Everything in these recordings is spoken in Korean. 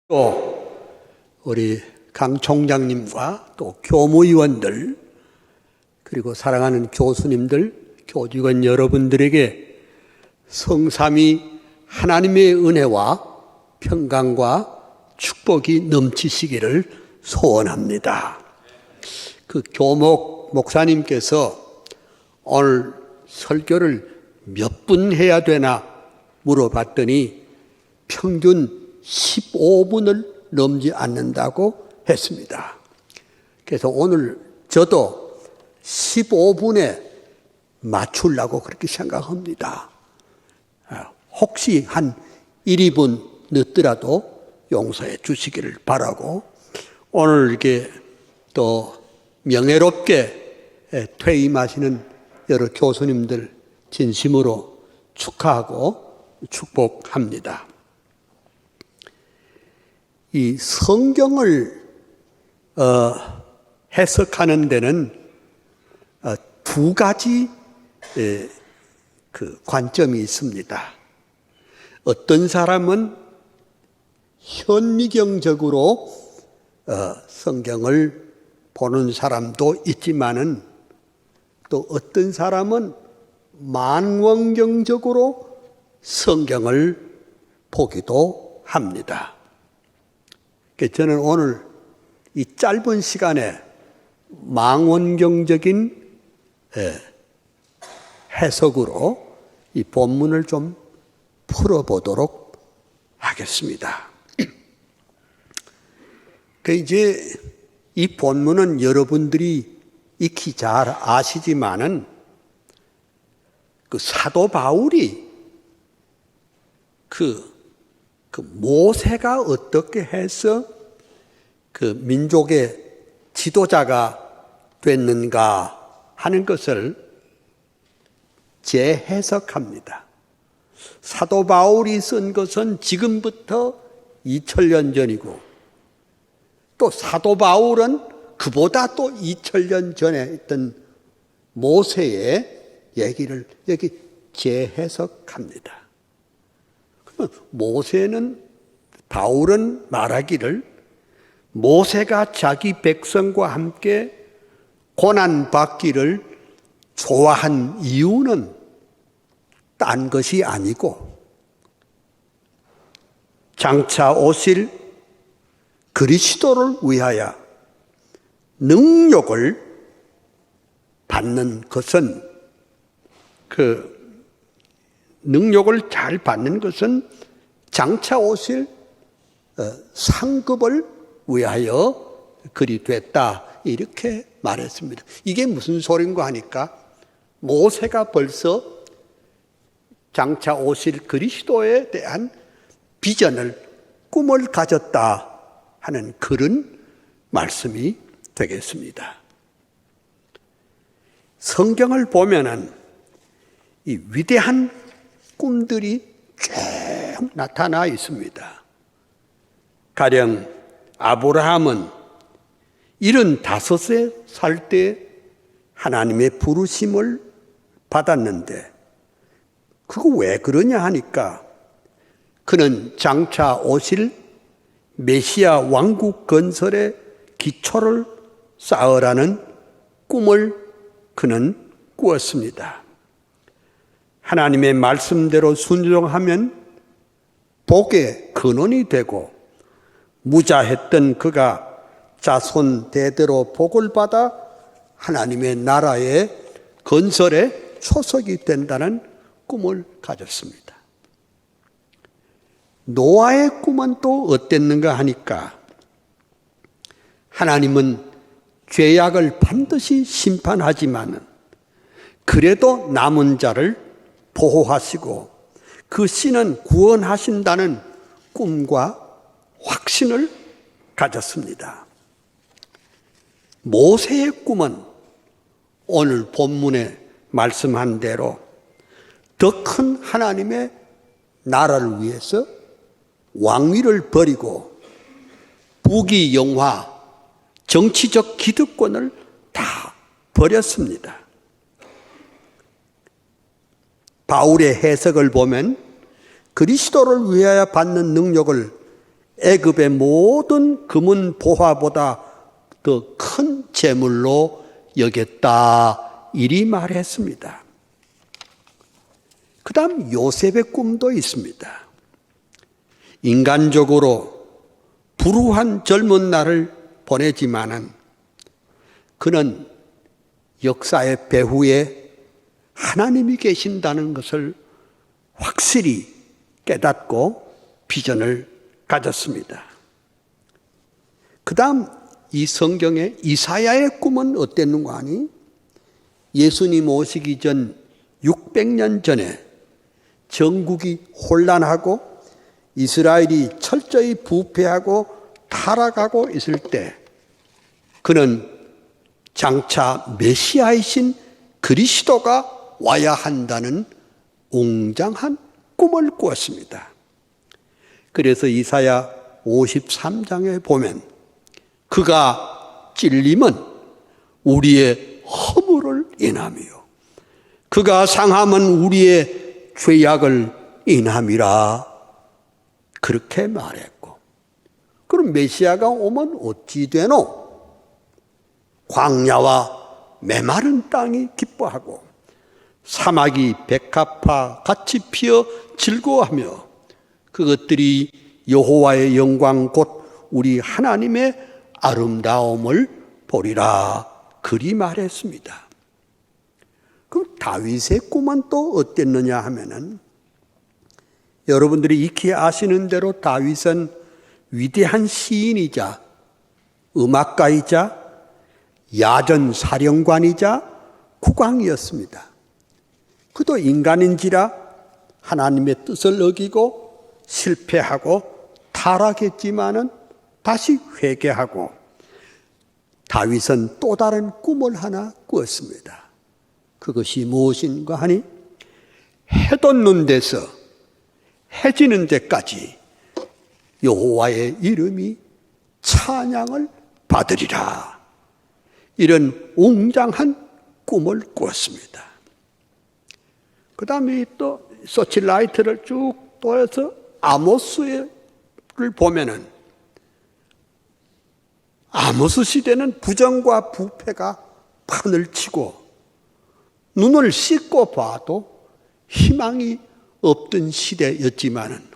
또 우리 강 총장님과 또 교무위원들 그리고 사랑하는 교수님들, 교직원 여러분들에게 성삼위 하나님의 은혜와 평강과 축복이 넘치시기를 소원합니다. 그 교목 목사님께서 오늘 설교를 몇 분 해야 되나 물어봤더니 평균 15분을 넘지 않는다고 했습니다. 그래서 오늘 저도 15분에 맞추려고 그렇게 생각합니다. 혹시 한 1, 2분 늦더라도 용서해 주시기를 바라고, 오늘 이렇게 또 명예롭게 퇴임하시는 여러 교수님들 진심으로 축하하고 축복합니다. 이 성경을 해석하는 데는 두 가지 그 관점이 있습니다. 어떤 사람은 현미경적으로 성경을 보는 사람도 있지만은 또 어떤 사람은 만원경적으로 성경을 보기도 합니다. 저는 오늘 이 짧은 시간에 망원경적인 해석으로 이 본문을 좀 풀어보도록 하겠습니다. 이제 이 본문은 여러분들이 익히 잘 아시지만은 그 사도 바울이 그 모세가 어떻게 해서 그 민족의 지도자가 됐는가 하는 것을 재해석합니다. 사도 바울이 쓴 것은 지금부터 2000년 전이고, 또 사도 바울은 그보다 또 2000년 전에 있던 모세의 얘기를 여기 재해석합니다. 모세는, 바울은 말하기를 모세가 자기 백성과 함께 고난받기를 좋아한 이유는 딴 것이 아니고 장차 오실 그리스도를 위하여 능력을 받는 것은, 그 능력을 잘 받는 것은 장차 오실 상급을 위하여 그리 됐다, 이렇게 말했습니다. 이게 무슨 소린가 하니까 모세가 벌써 장차 오실 그리스도에 대한 비전을, 꿈을 가졌다 하는 그런 말씀이 되겠습니다. 성경을 보면은 이 위대한 꿈들이 쭉 나타나 있습니다. 가령 아브라함은 75세 살 때 하나님의 부르심을 받았는데, 그거 왜 그러냐 하니까 그는 장차 오실 메시아 왕국 건설의 기초를 쌓으라는 꿈을 그는 꾸었습니다. 하나님의 말씀대로 순종하면 복의 근원이 되고, 무자했던 그가 자손 대대로 복을 받아 하나님의 나라의 건설의 초석이 된다는 꿈을 가졌습니다. 노아의 꿈은 또 어땠는가 하니까 하나님은 죄악을 반드시 심판하지만 그래도 남은 자를 보호하시고 그 씨는 구원하신다는 꿈과 확신을 가졌습니다. 모세의 꿈은 오늘 본문에 말씀한 대로 더 큰 하나님의 나라를 위해서 왕위를 버리고 부귀 영화, 정치적 기득권을 다 버렸습니다. 바울의 해석을 보면 그리스도를 위하여 받는 능력을 애굽의 모든 금은 보화보다 더 큰 재물로 여겼다, 이리 말했습니다. 그 다음 요셉의 꿈도 있습니다. 인간적으로 불우한 젊은 날을 보내지만은 그는 역사의 배후에 하나님이 계신다는 것을 확실히 깨닫고 비전을 가졌습니다. 그 다음 이 성경의 이사야의 꿈은 어땠는가 하니, 예수님 오시기 전 600년 전에 전국이 혼란하고 이스라엘이 철저히 부패하고 타락하고 있을 때 그는 장차 메시아이신 그리스도가 와야 한다는 웅장한 꿈을 꾸었습니다. 그래서 이사야 53장에 보면 그가 찔림은 우리의 허물을 인하며 그가 상함은 우리의 죄악을 인함이라, 그렇게 말했고, 그럼 메시아가 오면 어찌 되노? 광야와 메마른 땅이 기뻐하고 사막이 백합화 같이 피어 즐거워하며 그것들이 여호와의 영광 곧 우리 하나님의 아름다움을 보리라, 그리 말했습니다. 그럼 다윗의 꿈은 또 어땠느냐 하면은, 여러분들이 익히 아시는 대로 다윗은 위대한 시인이자 음악가이자 야전 사령관이자 국왕이었습니다. 그도 인간인지라 하나님의 뜻을 어기고 실패하고 타락했지만은 다시 회개하고 다윗은 또 다른 꿈을 하나 꾸었습니다. 그것이 무엇인가 하니, 해 돋는 데서 해 지는 데까지 여호와의 이름이 찬양을 받으리라, 이런 웅장한 꿈을 꾸었습니다. 그 다음에 또 서치라이트를 쭉 돌아서 아모스를 보면은, 아모스 시대는 부정과 부패가 판을 치고 눈을 씻고 봐도 희망이 없던 시대였지만은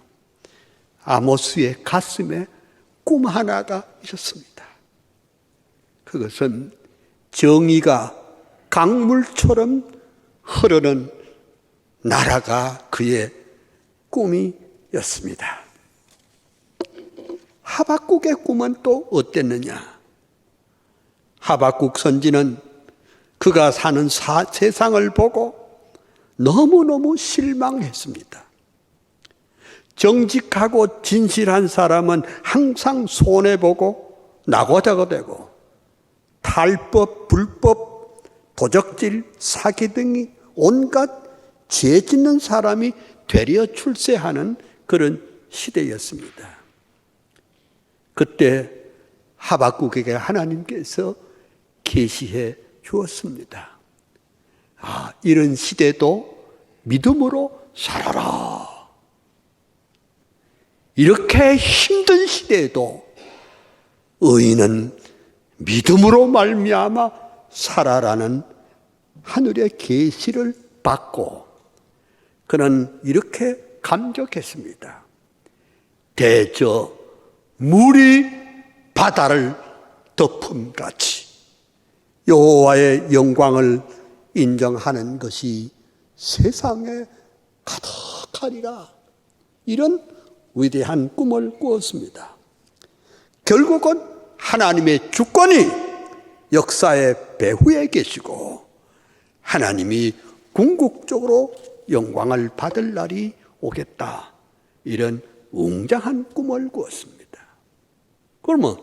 아모스의 가슴에 꿈 하나가 있었습니다. 그것은 정의가 강물처럼 흐르는 나라가 그의 꿈이었습니다. 하박국의 꿈은 또 어땠느냐? 하박국 선지는 그가 사는 세상을 보고 너무너무 실망했습니다. 정직하고 진실한 사람은 항상 손해보고 낙오자가 되고 탈법, 불법, 도적질, 사기 등이 온갖 죄 짓는 사람이 되려 출세하는 그런 시대였습니다. 그때 하박국에게 하나님께서 계시해 주었습니다. 이런 시대도 믿음으로 살아라. 이렇게 힘든 시대에도 의인은 믿음으로 말미암아 살아라는 하늘의 계시를 받고 그는 이렇게 감격했습니다. 대저 물이 바다를 덮음같이 여호와의 영광을 인정하는 것이 세상에 가득하리라, 이런 위대한 꿈을 꾸었습니다. 결국은 하나님의 주권이 역사의 배후에 계시고 하나님이 궁극적으로 영광을 받을 날이 오겠다, 이런 웅장한 꿈을 꾸었습니다. 그러면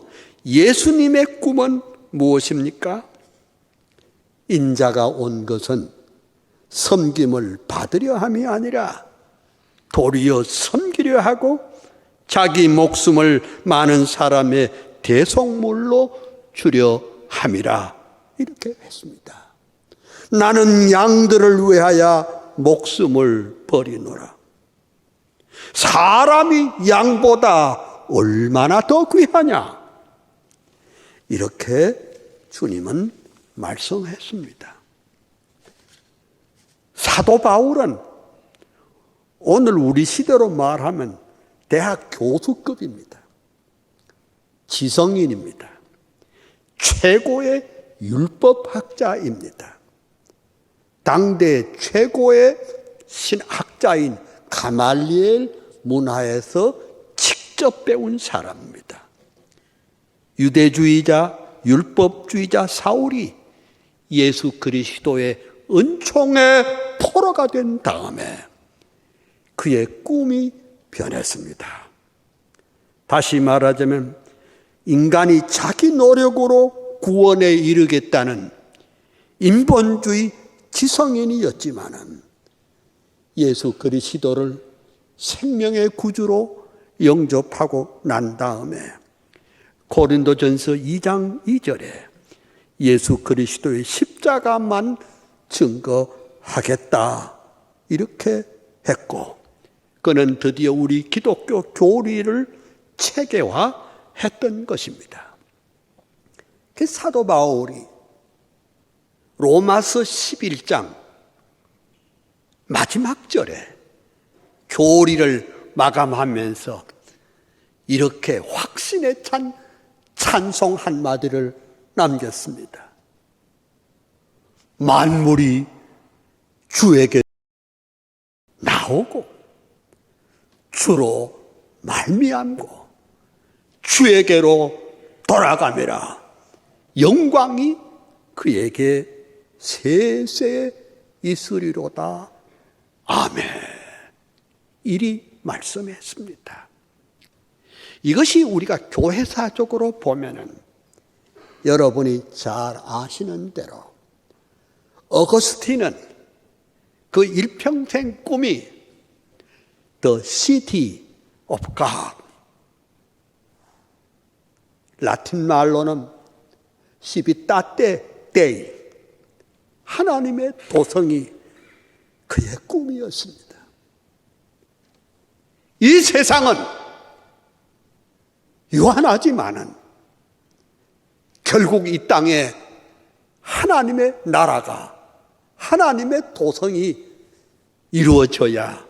예수님의 꿈은 무엇입니까? 인자가 온 것은 섬김을 받으려 함이 아니라 도리어 섬기려 하고 자기 목숨을 많은 사람의 대속물로 주려 함이라, 이렇게 했습니다. 나는 양들을 위하여 목숨을 버리노라. 사람이 양보다 얼마나 더 귀하냐. 이렇게 주님은 말씀했습니다. 사도 바울은 오늘 우리 시대로 말하면 대학 교수급입니다. 지성인입니다. 최고의 율법학자입니다. 당대 최고의 신학자인 가말리엘 문화에서 직접 배운 사람입니다. 유대주의자, 율법주의자 사울이 예수 그리스도의 은총의 포로가 된 다음에 그의 꿈이 변했습니다. 다시 말하자면 인간이 자기 노력으로 구원에 이르겠다는 인본주의 지성인이었지만은 예수 그리스도를 생명의 구주로 영접하고 난 다음에 고린도전서 2장 2절에 예수 그리스도의 십자가만 증거하겠다 이렇게 했고, 그는 드디어 우리 기독교 교리를 체계화했던 것입니다. 그 사도 바울이 로마서 11장 마지막 절에 교리를 마감하면서 이렇게 확신에 찬 찬송 한마디를 남겼습니다. 만물이 주에게 나오고 주로 말미암고 주에게로 돌아가매라. 영광이 그에게 세세 있으리로다. 아멘. 이리 말씀했습니다. 이것이 우리가 교회사적으로 보면은 여러분이 잘 아시는 대로 어거스틴은 그 일평생 꿈이 The City of God, 라틴 말로는 시비타테 데이, 하나님의 도성이 그의 꿈이었습니다. 이 세상은 유한하지만은 결국 이 땅에 하나님의 나라가, 하나님의 도성이 이루어져야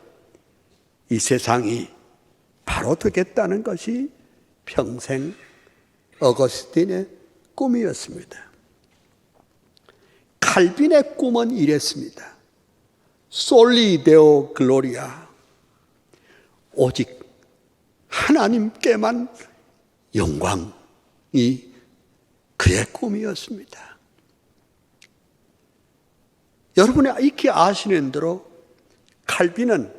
이 세상이 바로 되겠다는 것이 평생 어거스틴의 꿈이었습니다. 칼빈의 꿈은 이랬습니다. 솔리 데오 글로리아, 오직 하나님께만 영광이 그의 꿈이었습니다. 여러분이 익히 아시는 대로 칼빈은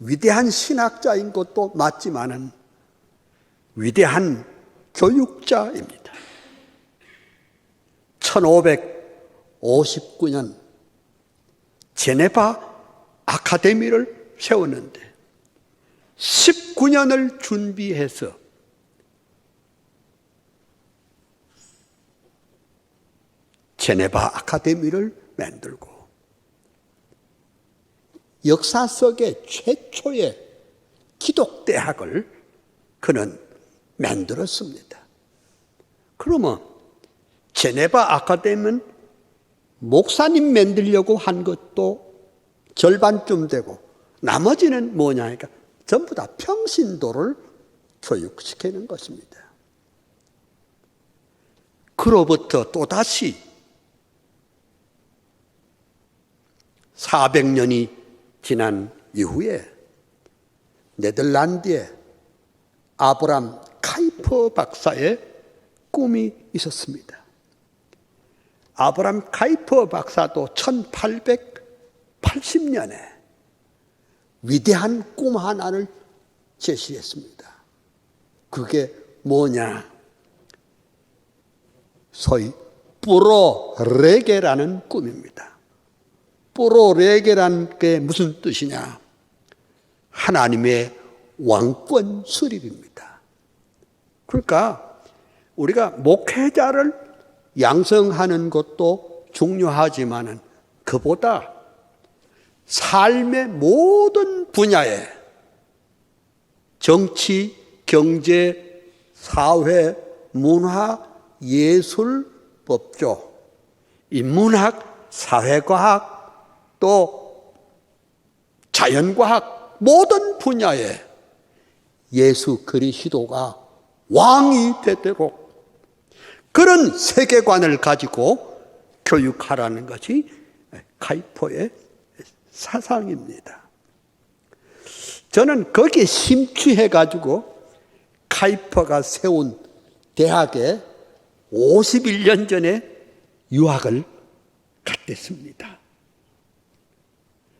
위대한 신학자인 것도 맞지만은 위대한 교육자입니다. 1559년 제네바 아카데미를 세웠는데 19년을 준비해서 제네바 아카데미를 만들고 역사 속의 최초의 기독대학을 그는 만들었습니다. 그러면 제네바 아카데미는 목사님 만들려고 한 것도 절반쯤 되고 나머지는 뭐냐 하니까 전부 다 평신도를 교육시키는 것입니다. 그로부터 또다시 400년이 지난 이후에 네덜란드의 아브람 카이퍼 박사의 꿈이 있었습니다. 아브람 카이퍼 박사도 1880년에 위대한 꿈 하나를 제시했습니다. 그게 뭐냐? 소위 뿌로레게라는 꿈입니다. 뿌로레게라는 게 무슨 뜻이냐? 하나님의 왕권 수립입니다. 그러니까 우리가 목회자를 양성하는 것도 중요하지만은 그보다 삶의 모든 분야에 정치, 경제, 사회, 문화, 예술, 법조, 인문학, 사회과학, 또 자연과학 모든 분야에 예수 그리스도가 왕이 되도록 그런 세계관을 가지고 교육하라는 것이 카이퍼의 사상입니다. 저는 거기에 심취해가지고 카이퍼가 세운 대학에 51년 전에 유학을 갔댔습니다.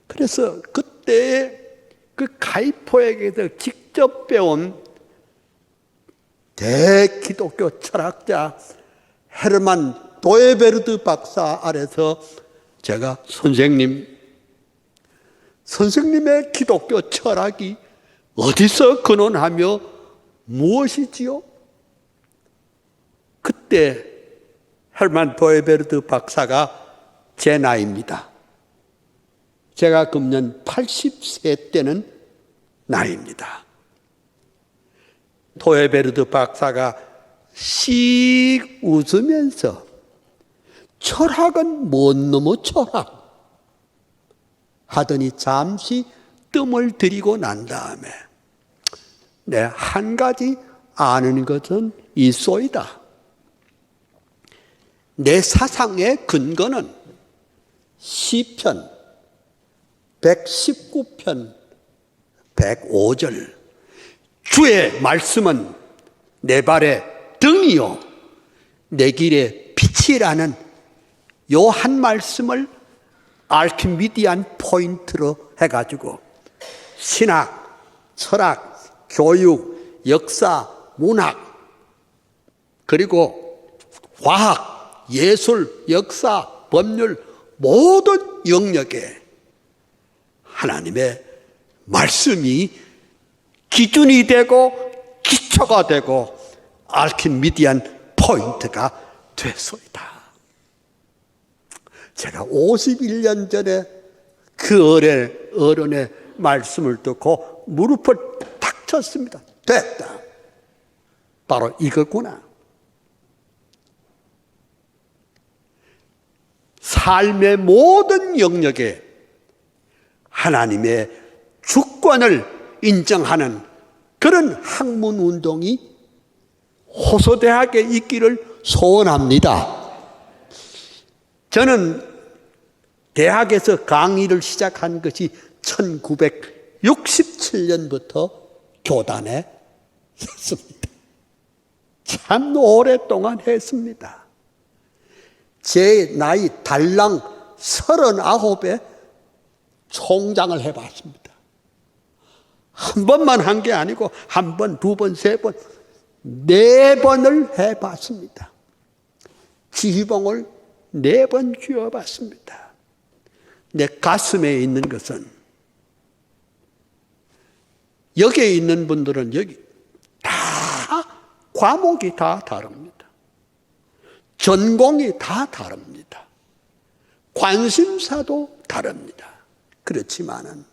그래서 그때 그 카이퍼에게서 직접 배운 대기독교 철학자 헤르만 도에베르드 박사 아래서 제가 선생님의 기독교 철학이 어디서 근원하며 무엇이지요? 그때 헤르만 도에베르드 박사가 제 나이입니다. 제가 금년 80세 때는 나이입니다. 도에베르드 박사가 씩 웃으면서 철학은 뭔 놈의 철학 하더니 잠시 뜸을 들이고 난 다음에 한 가지 아는 것은 있소이다. 내 사상의 근거는 시편 119편 105절 주의 말씀은 내 발의 등이요 내 길의 빛이라는 요 한 말씀을 알키미디안 포인트로 해가지고 신학, 철학, 교육, 역사, 문학 그리고 과학, 예술, 역사, 법률 모든 영역에 하나님의 말씀이 기준이 되고 기초가 되고 알키미디안 포인트가 됐소이다. 제가 51년 전에 그 어른의 말씀을 듣고 무릎을 탁 쳤습니다. 됐다. 바로 이거구나. 삶의 모든 영역에 하나님의 주권을 인정하는 그런 학문 운동이 호소대학에 있기를 소원합니다. 저는 대학에서 강의를 시작한 것이 1967년부터 교단에 섰습니다. 참 오랫동안 했습니다. 제 나이 달랑 39에 총장을 해봤습니다. 한 번만 한 게 아니고 한 번, 두 번, 세 번, 네 번을 해봤습니다. 지휘봉을 4번 쥐어봤습니다. 내 가슴에 있는 것은 여기에 있는 분들은 여기 다 과목이 다 다릅니다. 전공이 다 다릅니다. 관심사도 다릅니다. 그렇지만은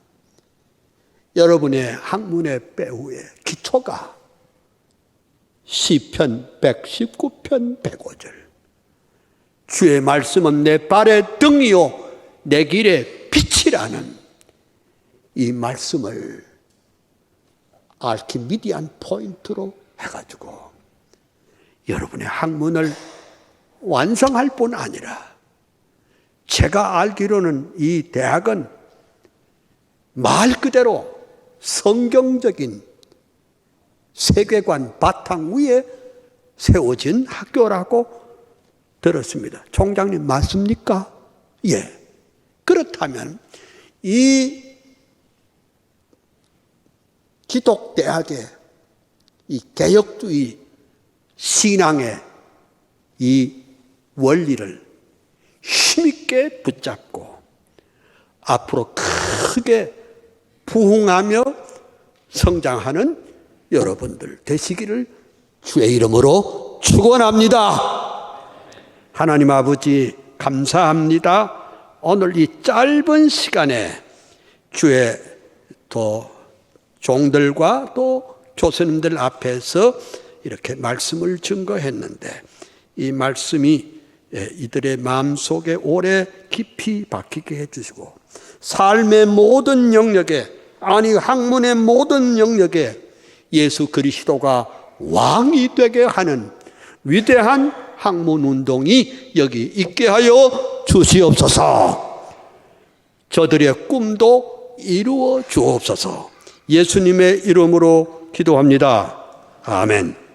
여러분의 학문의 배후의 기초가 시편 119편 105절 주의 말씀은 내 발의 등이요 내 길의 빛이라는 이 말씀을 알키미디안 포인트로 해가지고 여러분의 학문을 완성할 뿐 아니라 제가 알기로는 이 대학은 말 그대로 성경적인 세계관 바탕 위에 세워진 학교라고 들었습니다. 총장님 맞습니까? 예. 그렇다면 이 기독대학의 이 개혁주의 신앙의 이 원리를 힘있게 붙잡고 앞으로 크게 부흥하며 성장하는 여러분들 되시기를 주의 이름으로 축원합니다. 하나님 아버지 감사합니다. 오늘 이 짧은 시간에 주의 또 종들과 또 조선인들 앞에서 이렇게 말씀을 증거했는데 이 말씀이 이들의 마음속에 오래 깊이 박히게 해주시고 삶의 모든 영역에, 아니 학문의 모든 영역에 예수 그리스도가 왕이 되게 하는 위대한 학문운동이 여기 있게 하여 주시옵소서. 저들의 꿈도 이루어 주옵소서. 예수님의 이름으로 기도합니다. 아멘.